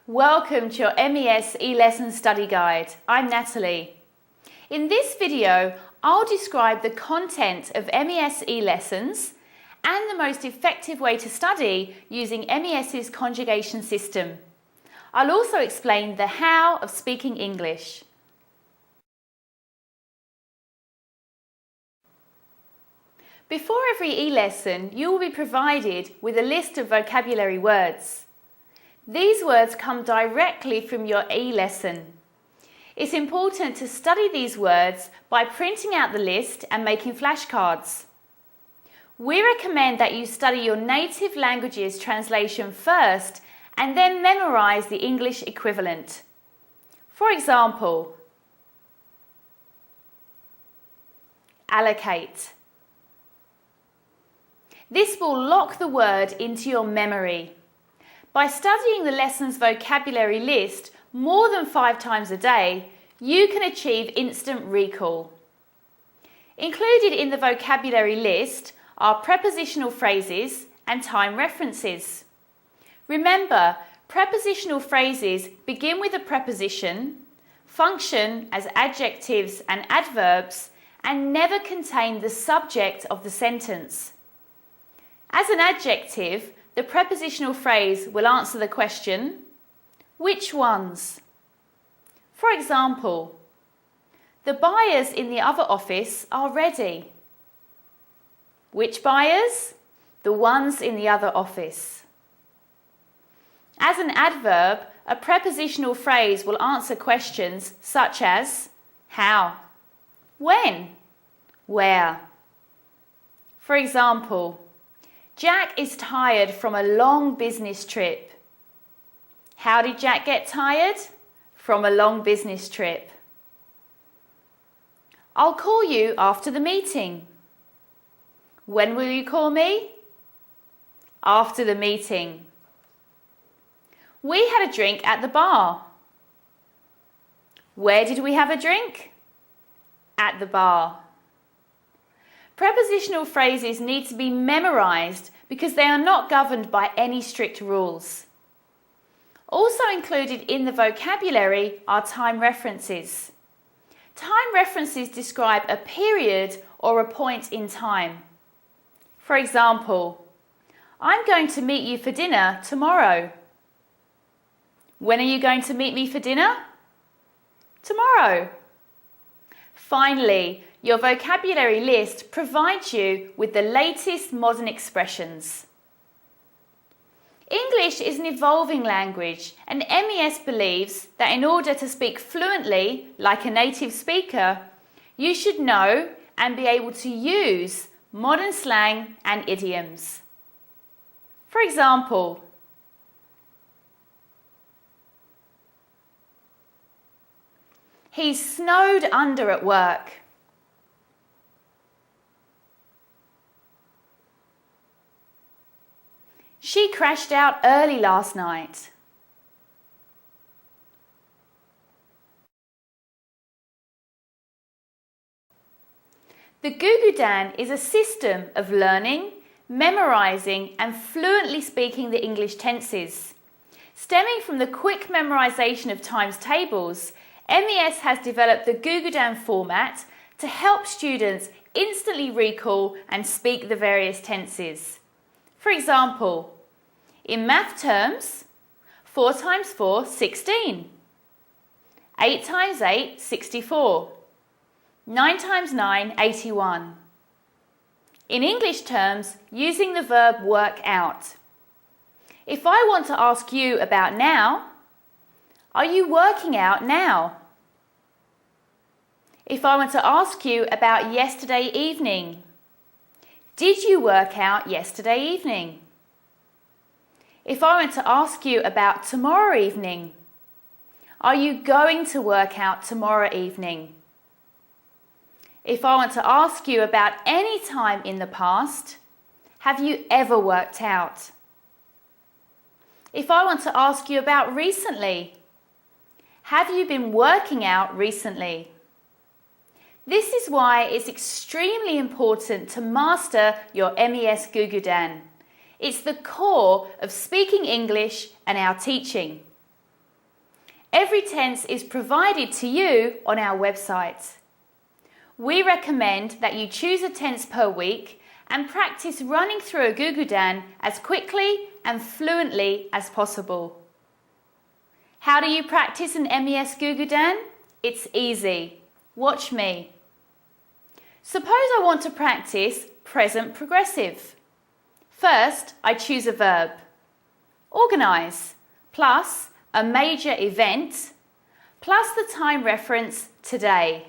Welcome to your MES eLesson study guide. I'm Natalie. In this video, I'll describe the content of MES eLessons and the most effective way to study using MES's conjugation system. I'll also explain the how of speaking English. Before every e-lesson, you will be provided with a list of vocabulary words. These words come directly from your e-lesson. It's important to study these words by printing out the list and making flashcards. We recommend that you study your native language's translation first and then memorize the English equivalent. For example, allocate. This will lock the word into your memory. By studying the lesson's vocabulary list more than 5 times a day, you can achieve instant recall. Included in the vocabulary list are prepositional phrases and time references. Remember, prepositional phrases begin with a preposition, function as adjectives and adverbs, and never contain the subject of the sentence. As an adjective, the prepositional phrase will answer the question, which ones? For example, the buyers in the other office are ready. Which buyers? The ones in the other office. As an adverb, a prepositional phrase will answer questions such as how, when, where. For example, Jack is tired from a long business trip. How did Jack get tired? From a long business trip. I'll call you after the meeting. When will you call me? After the meeting. We had a drink at the bar. Where did we have a drink? At the bar. Prepositional phrases need to be memorized because they are not governed by any strict rules. Also included in the vocabulary are time references. Time references describe a period or a point in time. For example, I'm going to meet you for dinner tomorrow. When are you going to meet me for dinner? Tomorrow. Finally, your vocabulary list provides you with the latest modern expressions. English is an evolving language, and MES believes that in order to speak fluently, like a native speaker, you should know and be able to use modern slang and idioms. For example, he's snowed under at work. She crashed out early last night. The Gugudan is a system of learning, memorizing and fluently speaking the English tenses. Stemming from the quick memorization of times tables, MES has developed the Gugudan format to help students instantly recall and speak the various tenses. For example, in math terms, 4 times 4, 16. 8 times 8, 64. 9 times 9, 81. In English terms, using the verb work out. If I want to ask you about now, are you working out now? If I want to ask you about yesterday evening, did you work out yesterday evening? If I want to ask you about tomorrow evening, are you going to work out tomorrow evening? If I want to ask you about any time in the past, have you ever worked out? If I want to ask you about recently, have you been working out recently? This is why it's extremely important to master your MES Gugudan. It's the core of speaking English and our teaching. every tense is provided to you on our website. We recommend that you choose a tense per week and practice running through a gugudan as quickly and fluently as possible. How do you practice an MES gugudan? It's easy. Watch me. Suppose I want to practice present progressive. First, I choose a verb. Organise plus a major event plus the time reference today.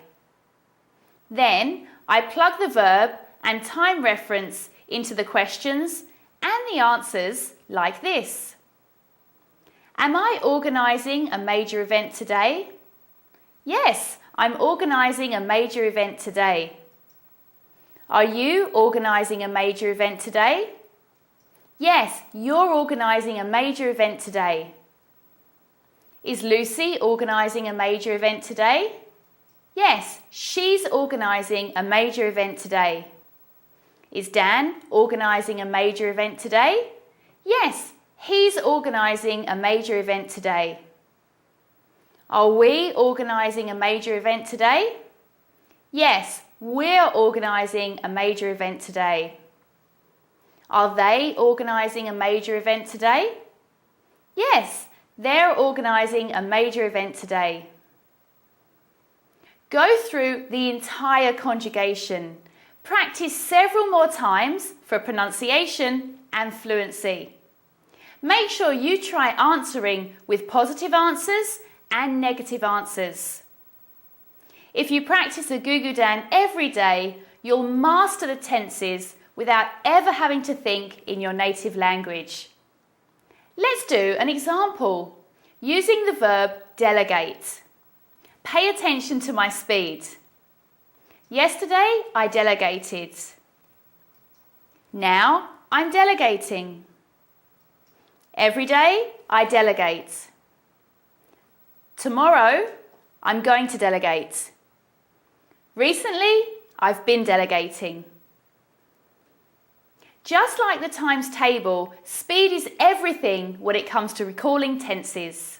Then I plug the verb and time reference into the questions and the answers like this. Am I organising a major event today? Yes, I'm organising a major event today. Are you organising a major event today? Yes, you're organising a major event today. Is Lucy organising a major event today? Yes, she's organising a major event today. Is Dan organising a major event today? Yes, he's organising a major event today. Are we organising a major event today? Yes, we're organising a major event today. Are they organising a major event today? Yes, they're organising a major event today. Go through the entire conjugation. Practice several more times for pronunciation and fluency. Make sure you try answering with positive answers and negative answers. If you practice a gugudan every day, you'll master the tenses without ever having to think in your native language. Let's do an example using the verb delegate. Pay attention to my speed. Yesterday, I delegated. Now, I'm delegating. Every day, I delegate. Tomorrow, I'm going to delegate. Recently, I've been delegating. Just like the times table, speed is everything when it comes to recalling tenses.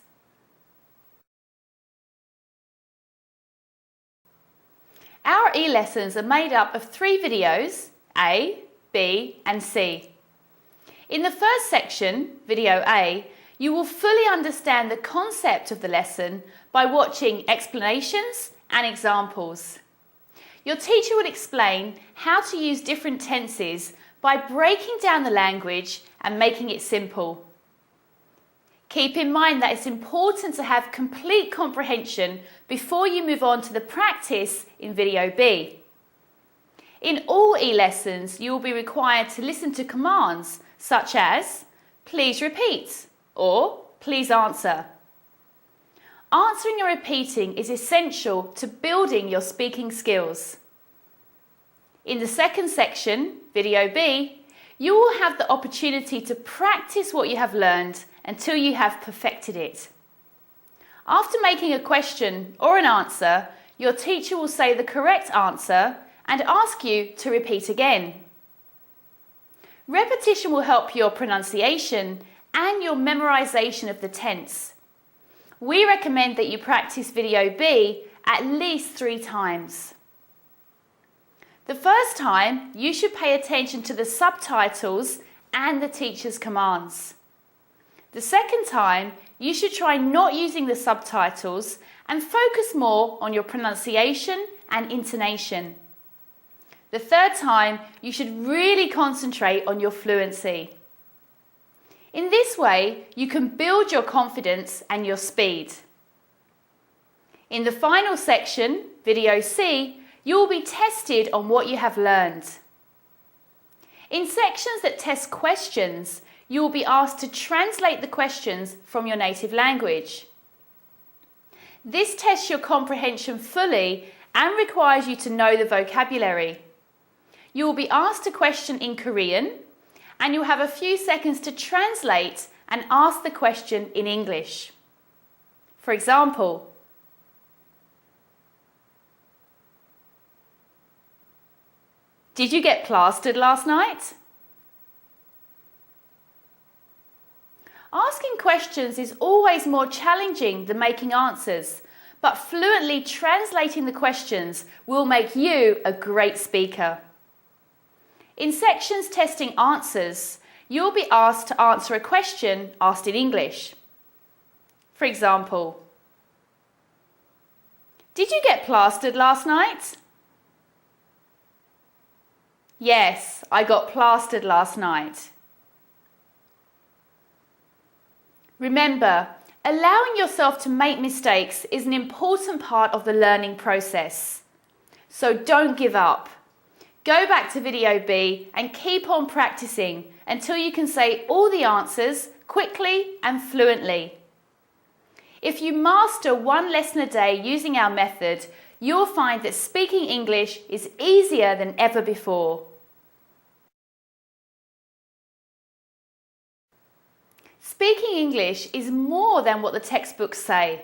Our e-lessons are made up of 3 videos, A, B and C. In the first section, video A, you will fully understand the concept of the lesson by watching explanations and examples. Your teacher will explain how to use different tenses by breaking down the language and making it simple. Keep in mind that it's important to have complete comprehension before you move on to the practice in video B. In all e-lessons, you will be required to listen to commands such as please repeat or please answer. Answering and repeating is essential to building your speaking skills. In the second section, video B, you will have the opportunity to practice what you have learned until you have perfected it. After making a question or an answer, your teacher will say the correct answer and ask you to repeat again. Repetition will help your pronunciation and your memorization of the tense. We recommend that you practice video B at least 3 times. The first time, you should pay attention to the subtitles and the teacher's commands. The second time, you should try not using the subtitles and focus more on your pronunciation and intonation. The third time, you should really concentrate on your fluency. In this way, you can build your confidence and your speed. In the final section, video C, you will be tested on what you have learned. In sections that test questions, you will be asked to translate the questions from your native language. This tests your comprehension fully and requires you to know the vocabulary. You will be asked a question in Korean and you'll have a few seconds to translate and ask the question in English. For example, did you get plastered last night? Asking questions is always more challenging than making answers, but fluently translating the questions will make you a great speaker. In sections testing answers, you'll be asked to answer a question asked in English. For example, did you get plastered last night? Yes, I got plastered last night. Remember, allowing yourself to make mistakes is an important part of the learning process. So don't give up. Go back to video B and keep on practicing until you can say all the answers quickly and fluently. If you master one lesson a day using our method, you'll find that speaking English is easier than ever before. Speaking English is more than what the textbooks say.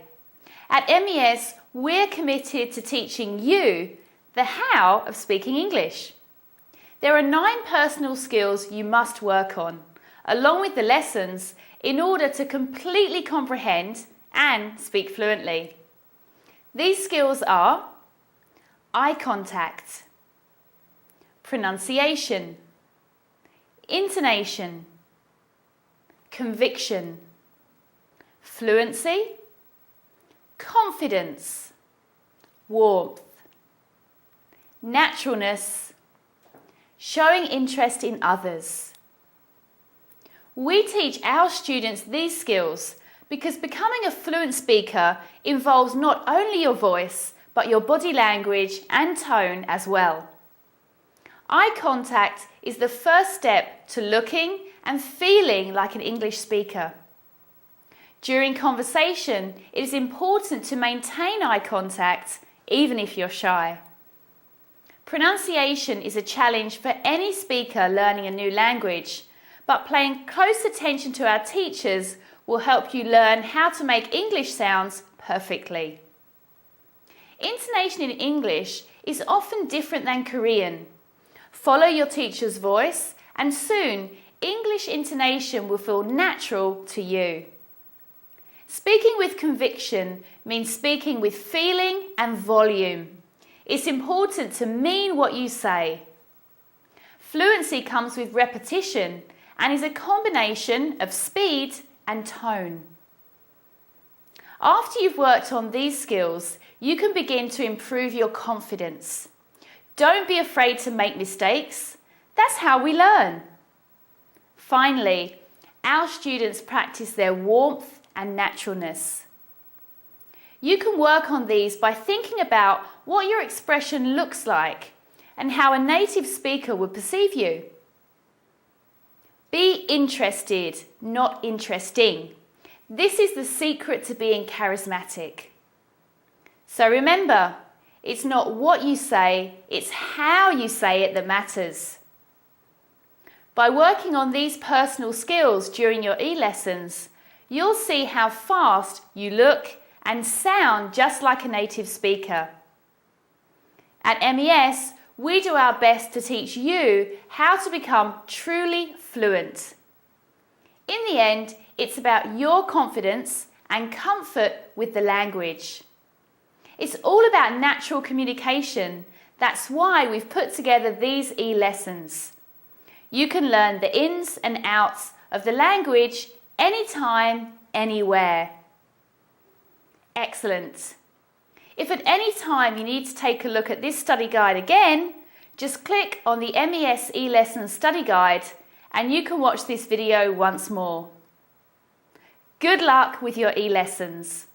At MES, we're committed to teaching you the how of speaking English. There are 9 personal skills you must work on, along with the lessons, in order to completely comprehend and speak fluently. These skills are eye contact, pronunciation, intonation, conviction, fluency, confidence, warmth, naturalness, showing interest in others. We teach our students these skills because becoming a fluent speaker involves not only your voice, but your body language and tone as well. Eye contact is the first step to looking and feeling like an English speaker. During conversation, it is important to maintain eye contact, even if you're shy. Pronunciation is a challenge for any speaker learning a new language, but paying close attention to our teachers will help you learn how to make English sounds perfectly. Intonation in English is often different than Korean. Follow your teacher's voice, and soon English intonation will feel natural to you. Speaking with conviction means speaking with feeling and volume. It's important to mean what you say. Fluency comes with repetition and is a combination of speed and tone. After you've worked on these skills, you can begin to improve your confidence. Don't be afraid to make mistakes. That's how we learn. Finally, our students practice their warmth and naturalness. You can work on these by thinking about what your expression looks like and how a native speaker would perceive you. Be interested, not interesting. This is the secret to being charismatic. So remember, it's not what you say, it's how you say it that matters. By working on these personal skills during your e-lessons, you'll see how fast you look and sound just like a native speaker. At MES, we do our best to teach you how to become truly fluent. In the end, it's about your confidence and comfort with the language. It's all about natural communication. That's why we've put together these e-lessons. You can learn the ins and outs of the language anytime, anywhere. Excellent. If at any time you need to take a look at this study guide again, just click on the MES e-lessons study guide and you can watch this video once more. Good luck with your e-lessons.